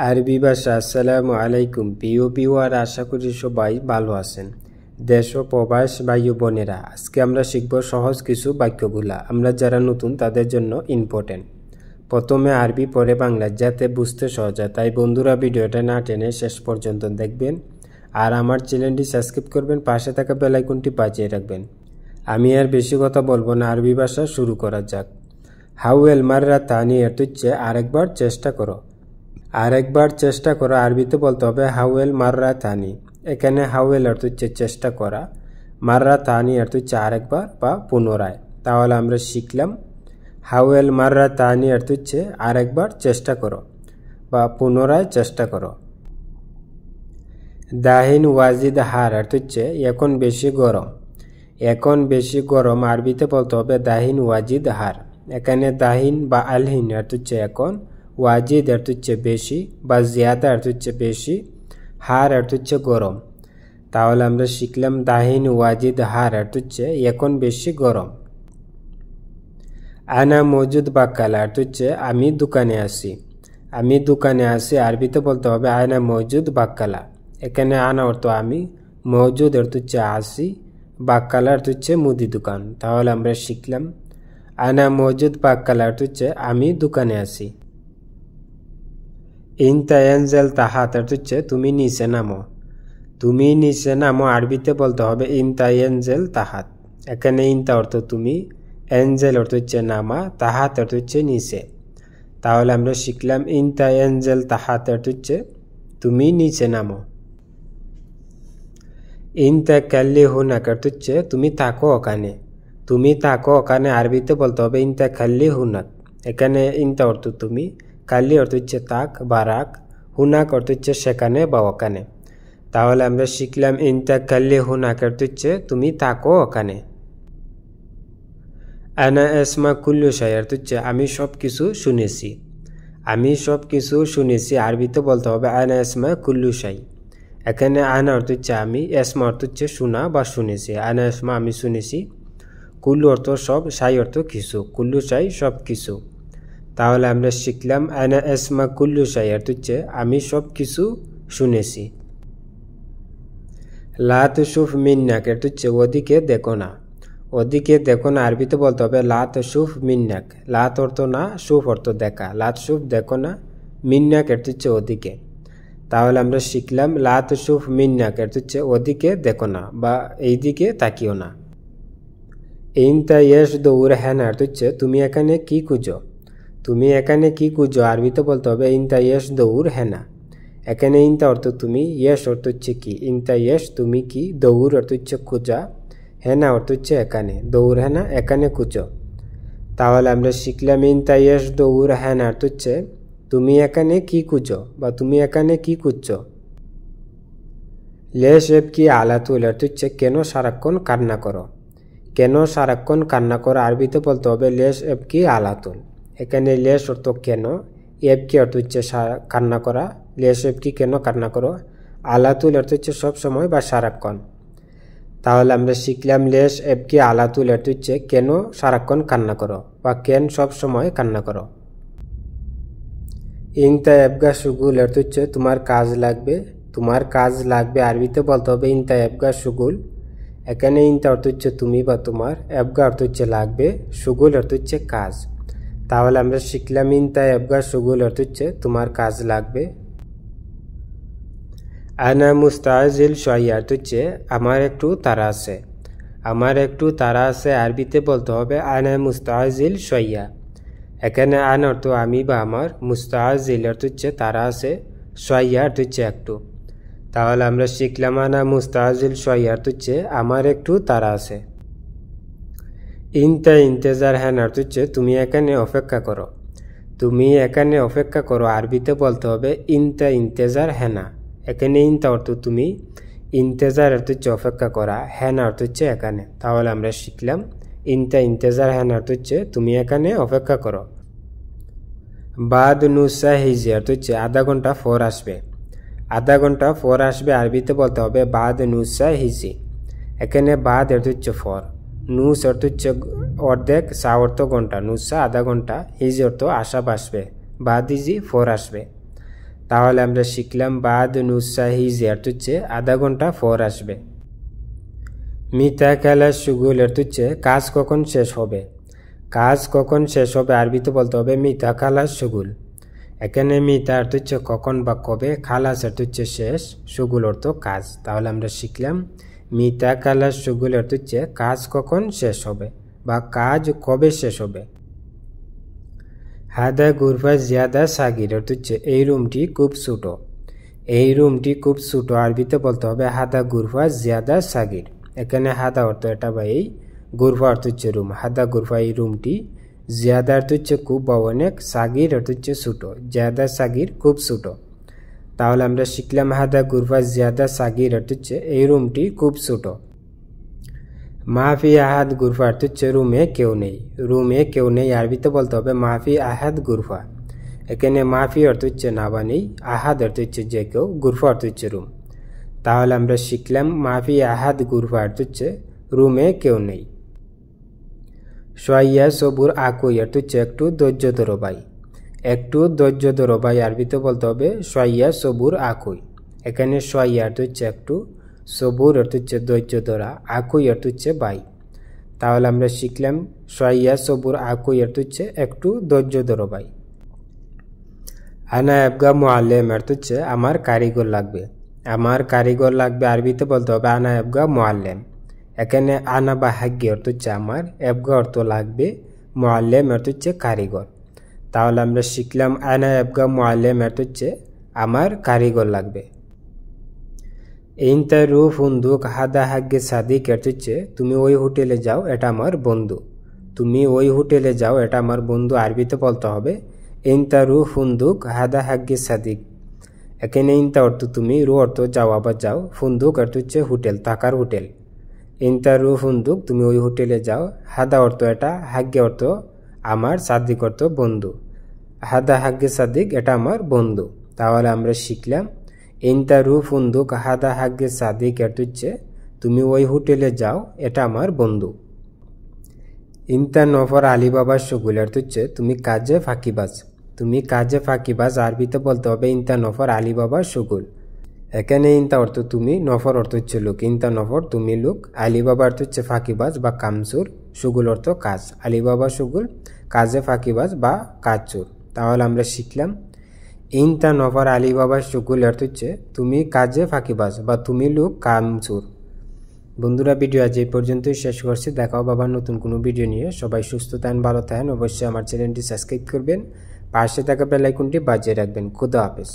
আরবি ভাষা। আসসালামু আলাইকুম প্রিয় ভিউয়ার, আশা করি সবাই ভালো আছেন। দেশ ও প্রবাস ভাই ও বোনেরা, আজকে আমরা শিখব সহজ কিছু বাক্যগুলা। আমরা যারা নতুন তাদের জন্য ইম্পর্টেন্ট। প্রথমে আরবি, পরে বাংলা, যাতে বুঝতে সহজ হয়। তাই বন্ধুরা, ভিডিওটা না টেনে শেষ পর্যন্ত দেখবেন আর আমার চ্যানেলটি সাবস্ক্রাইব করবেন, পাশে থাকা বেল আইকনটি বাজিয়ে রাখবেন। আমি আর বেশি কথা বলবো না, আরবি ভাষা শুরু করা যাক। হাউয়েল মাররা তানি এর হচ্ছে আরেকবার চেষ্টা করো। আরেকবার চেষ্টা করো আরবিতে বলতে হবে হাউয়েল মাররা তানি। এখানে হাউয়েল অর্থ হচ্ছে চেষ্টা করা, মাররা তানি অর্থ হচ্ছে আরেকবার বা পুনরায়। তাহলে আমরা শিখলাম হাউয়েল মাররা তানি অর্থ হচ্ছে আরেকবার চেষ্টা করো বা পুনরায় চেষ্টা করো। দাহিন ওয়াজিদ হার অর্থ হচ্ছে এখন বেশি গরম। এখন বেশি গরম আরবিতে বলতে হবে দাহিন ওয়াজিদ হার। এখানে দাহিন বা আলহিন অর্থ হচ্ছে এখন, ওয়াজিদ অর্থ হচ্ছে বেশি বা জিয়াদা অর্থ হচ্ছে বেশি, হার অর্থ হচ্ছে গরম। তাহলে আমরা শিখলাম দাহিন ওয়াজিদ হার অর্থ হচ্ছে এখন বেশি গরম। আনা মজুদ বাক্কালা অর্থ হচ্ছে আমি দোকানে আছি। আমি দোকানে আছি আরবিতে বলতে হবে আনা মজুদ বাক্কালা। এখানে আনা অর্থ আমি, মজুদ অর্থ হচ্ছে আছি, বাক্কালা অর্থ হচ্ছে মুদি দোকান। তাহলে আমরা শিখলাম আনা মজুদ বাক্কালা অর্থ হচ্ছে আমি দোকানে আছি। ইনতা এনজেল তাহাত অর্থ হচ্ছে তুমি নিচে নামো। তুমি নিচে নামো আরবিতে বলতে হবে ইনতা এনজেল তাহাত। এখানে ইনতা অর্থ তুমি, এনজেল অর্থ হচ্ছে নামা, তাহাত অর্থ হচ্ছে নিচে। তাহলে আমরা শিখলাম ইনতা এনজেল তাহাত অর্থ হচ্ছে তুমি নিচে নামো। ইনতা কাল্লি হুনাক অর্থ হচ্ছে তুমি থাকো ওখানে। তুমি থাকো ওখানে আরবিতে বলতে হবে ইনতা কাল্লি হুনাক। এখানে ইনতা অর্থ তুমি, কাল্লি অর্থ হচ্ছে তাক বা রাখ, হুনাক অর্থ হচ্ছে সেখানে বা ওখানে। তাহলে আমরা শিখলাম ইনতা কাল্লি হুনাক অর্থ হচ্ছে তুমি থাকো ওখানে। আনা এসমা কুল্লু শাই অর্থ হচ্ছে আমি সব কিছু শুনেছি। আমি সব কিছু শুনেছি আরবিতে বলতে হবে আনা এসমা কুল্লু শাই। এখানে আনা অর্থ হচ্ছে আমি, এসমা অর্থ হচ্ছে শোনা বা শুনেছি। আনা এসমা আমি শুনেছি, কুল্লু অর্থ সব, শাই অর্থ কিছু, কুল্লু শাই সব কিছু। তাহলে আমরা শিখলাম আনা এসমা কুল্লু শাই অর্থ হচ্ছে আমি সব কিছু শুনেছি। লা তুশুফ মিন্নাক অর্থ হচ্ছে ওদিকে দেখো না। ওদিকে দেখো না আরবিতে বলতে হবে লা তুশুফ মিন্নাক। লাত অর্থ না, সুফ অর্থ দেখা। লা তুশুফ দেখো না, মিন্নাক অর্থ হচ্ছে ওদিকে। তাহলে আমরা শিখলাম লা তুশুফ মিন্নাক অর্থ হচ্ছে ওদিকে দেখো না বা এইদিকে তাকিও না। ইনতা ইয়েশ দৌড় হ্যান অর্থ হচ্ছে তুমি এখানে কি খুঁজো। তুমি এখানে কি খুঁজো আরবিতে বলতে হবে ইনতা ইয়েশ দৌড় হ্যানা। এখানে ইনতা অর্থ তুমি, ইয়েশ অর্থ হচ্ছে কি, ইনতা ইয়েশ তুমি কি, দৌড় অর্থ হচ্ছে খোঁজা, হেনা অর্থ হচ্ছে এখানে, দৌড় হেনা এখানে খুঁজো। তাহলে আমরা শিখলাম ইনতা ইয়েশ দৌড় হ্যানা অর্থ হচ্ছে তুমি এখানে কি খুঁজো বা তুমি এখানে কি খুঁজছো। লেশ এব কি আলাতুল অর্থ হচ্ছে কেন সারাক্ষণ কান্না করো। কেন সারাক্ষণ কান্না করো আরবিতে বলতে হবে লেশ এব কি আলাতুল। এখানে লেশ অর্থ কেন, এব কি অর্থ হচ্ছে কান্না করা, লেশ এব কি কেন কান্না করো, আলাতুল অর্থ হচ্ছে সব সময় বা সারাক্ষণ। তাহলে আমরা শিখলাম লেশ এব কি আলাতুল অর্থ হচ্ছে কেন সারাক্ষণ কান্না করো বা কেন সব সময় কান্না করো। ইনতা এবগা সুগুল অর্থ হচ্ছে তোমার কাজ লাগবে। তোমার কাজ লাগবে আরবিতে বলতে হবে ইনতা এবগা সুগুল। এখানে ইনতা অর্থ হচ্ছে তুমি বা তোমার, এবগা অর্থ হচ্ছে লাগবে, সুগুল অর্থ হচ্ছে কাজ। তাহলে আমরা শিখলাম ইনতা এবগা সুগুল অর্থ হচ্ছে তোমার কাজ লাগবে। আনা মুস্তাজিল শোয়া অর্থ হচ্ছে আমার একটু তাড়া আছে। আমার একটু তাড়া আছে আরবিতে বলতে হবে আনা মুস্তাজিল শোয়া। এখানে আন অর্থ আমি বা আমার, মুস্তাজিল অর্থ হচ্ছে তাড়া আছে, শোয়া অর্থ হচ্ছে একটু। তাহলে আমরা শিখলাম আনা মুস্তাজিল শোয়া অর্থ হচ্ছে আমার একটু তাড়া আছে। ইনতা ইন্তেজার হ্যান অর্থ হচ্ছে তুমি এখানে অপেক্ষা করো। তুমি এখানে অপেক্ষা করো আরবিতে বলতে হবে ইনতা ইন্তেজার হ্যানা। এখানে ইনতা অর্থ তুমি, ইন্তেজার অর্থ হচ্ছে অপেক্ষা করা, হ্যানা অর্থ হচ্ছে এখানে। তাহলে আমরা শিখলাম ইনতা ইন্তেজার হ্যানা অর্থ হচ্ছে তুমি এখানে অপেক্ষা করো। বাদ নুসা হিজি অর্থ হচ্ছে আধা ঘন্টা পর আসবে। আধা ঘন্টা পর আসবে আরবিতে বলতে হবে বাদ নুসা হিজি। এখানে বাদ অর্থ হচ্ছে পর, নুস অর্থ হচ্ছে অর্ধেক, সা অর্থ ঘন্টা, নুসা আধা ঘন্টা, হিজি অর্থ আসা আসবে, বাদ হিজি পর আসবে। তাহলে আমরা শিখলাম বাদ নুস সাহি অর্থ হচ্ছে আধা ঘন্টা পর আসবে। মিতা খালাস শুগুল অর্থ হচ্ছে কাজ কখন শেষ হবে। কাজ কখন শেষ হবে আরবিতে বলতে হবে মিতা খালাস শুগুল। এখানে মিতা অর্থ হচ্ছে কখন বা কবে, খালাস অর্থ হচ্ছে শেষ, শুগুল অর্থ কাজ। তাহলে আমরা শিখলাম মিতা খালাস শুগুল অর্থ হচ্ছে কাজ কখন শেষ হবে বা কাজ কবে শেষ হবে। হাদা গুরফা জিয়াদা সাগির অর্থ হচ্ছে এই রুমটি খুব ছোট। এই রুমটি খুব ছোট আরবিতে বলতে হবে হাদা গুরফা জিয়াদা সাগির। এখানে হাদা অর্থ এটা বা এই, গুরফা অর্থ হচ্ছে রুম। হাদা গুরফা এই রুমটি, জিয়াদা অর্থ হচ্ছে খুব বা অনেক, সাগির অর্থ হচ্ছে ছোট। জিয়াদা সাগির খুব ছোট। তাহলে আমরা শিখলাম হাদা গুরফা জিয়াদা সাগির অর্থ হচ্ছে এই রুমটি খুব ছোট। মাফি আহাদ গুরফা অর্থ হচ্ছে রুমে কেউ নেই। রুমে কেউ নেই আরবিতে বলতে হবে মাফি আহাদ গুরফা। এখানে মাফি অর্থ হচ্ছে না বা নেই, আহাদ অর্থ হচ্ছে যে কেউ, গুরফা অর্থ হচ্ছে রুম। তাহলে আমরা শিখলাম মাফি আহাদ গুরফা অর্থ হচ্ছে রুমে কেউ নেই। সোয়াইয়া সবুর আকুই অর্থ হচ্ছে একটু ধৈর্য ধরো ভাই। একটু ধৈর্য ধরো ভাই আরবিতে বলতে হবে সোয়াইয়া সবুর আকুই। এখানে সোয়াইয়া অর্থ হচ্ছে একটু, সবুর অর্থ হচ্ছে ধৈর্য ধরা, আকুই অর্থ হচ্ছে ভাই। তাহলে আমরা শিখলাম সোয়াইয়া সবুর আকুই অর্থ হচ্ছে একটু ধৈর্য ধরো ভাই। আনা এবগা মুআল্লিম অর্থ হচ্ছে আমার কারিগর লাগবে। আমার কারিগর লাগবে আরবিতে বলতে হবে আনা এবগা মুআল্লিম। এখানে আনা বা হাগ্গে অর্থ হচ্ছে আমার, এবগা অর্থ লাগবে, মুআল্লিম অর্থ হচ্ছে কারিগর। তাহলে আমরা শিখলাম আনা এবগা মুআল্লিম অর্থ হচ্ছে আমার কারিগর লাগবে। ইনতা রু ফুন্দুক হাদা হাগ্গে সাদিক অর্থ হচ্ছে তুমি ওই হোটেলে যাও, এটা আমার বন্ধু। তুমি ওই হোটেলে যাও, এটা আমার বন্ধু আরবিতে বলতে হবে ইনতা রু ফুন্দুক হাদা হাগ্গে সাদিক। এখানে ইনতা অর্থ তুমি, রু অর্থ যাওয়া বা যাও, ফুন্দুক অর্থ হচ্ছে হোটেল, থাকার হোটেল। ইনতা রু ফুন্দুক তুমি ওই হোটেলে যাও, হাদা অর্থ এটা, হাগ্গে অর্থ আমার, সাদিক অর্থ বন্ধু। হাদা হাগ্গে সাদিক এটা আমার বন্ধু। তাহলে আমরা শিখলাম ইনতা রু ফুন্দুক হাদা হাগ্গে সাদিক অর্থ হচ্ছে তুমি ওই হোটেলে যাও, এটা আমার বন্ধু। ইনতা নফর আলী বাবার শুগুল অর্থ হচ্ছে তুমি কাজে ফাঁকিবাজ। তুমি কাজে ফাঁকিবাজ আরবিতে বলতে হবে ইনতা নফর আলী বাবার শুগুল। এখানে ইনতা অর্থ তুমি, নফর অর্থ হচ্ছে লোক। ইনতা নফর তুমি লোক, আলী বাবা অর্থ হচ্ছে ফাঁকিবাজ বা কামচুর, শুগুল অর্থ কাজ। আলী বাবা শুগুল কাজে ফাঁকিবাজ বা কাজচুর। তাহলে আমরা শিখলাম ইনতা নফর আলী বাবার শুগুল অর্থ হচ্ছে তুমি কাজে ফাঁকিবাজ বা তুমি লোক কামচুর। বন্ধুরা ভিডিও আজ এই পর্যন্তই শেষ করছি। দেখাও বাবার নতুন কোনো ভিডিও নিয়ে। সবাই সুস্থ থাকেন, ভালো থাকেন। অবশ্যই আমার চ্যানেলটি সাবস্ক্রাইব করবেন, পাশে থাকা বেল আইকনটি বাজিয়ে রাখবেন। খুদা হাফেজ।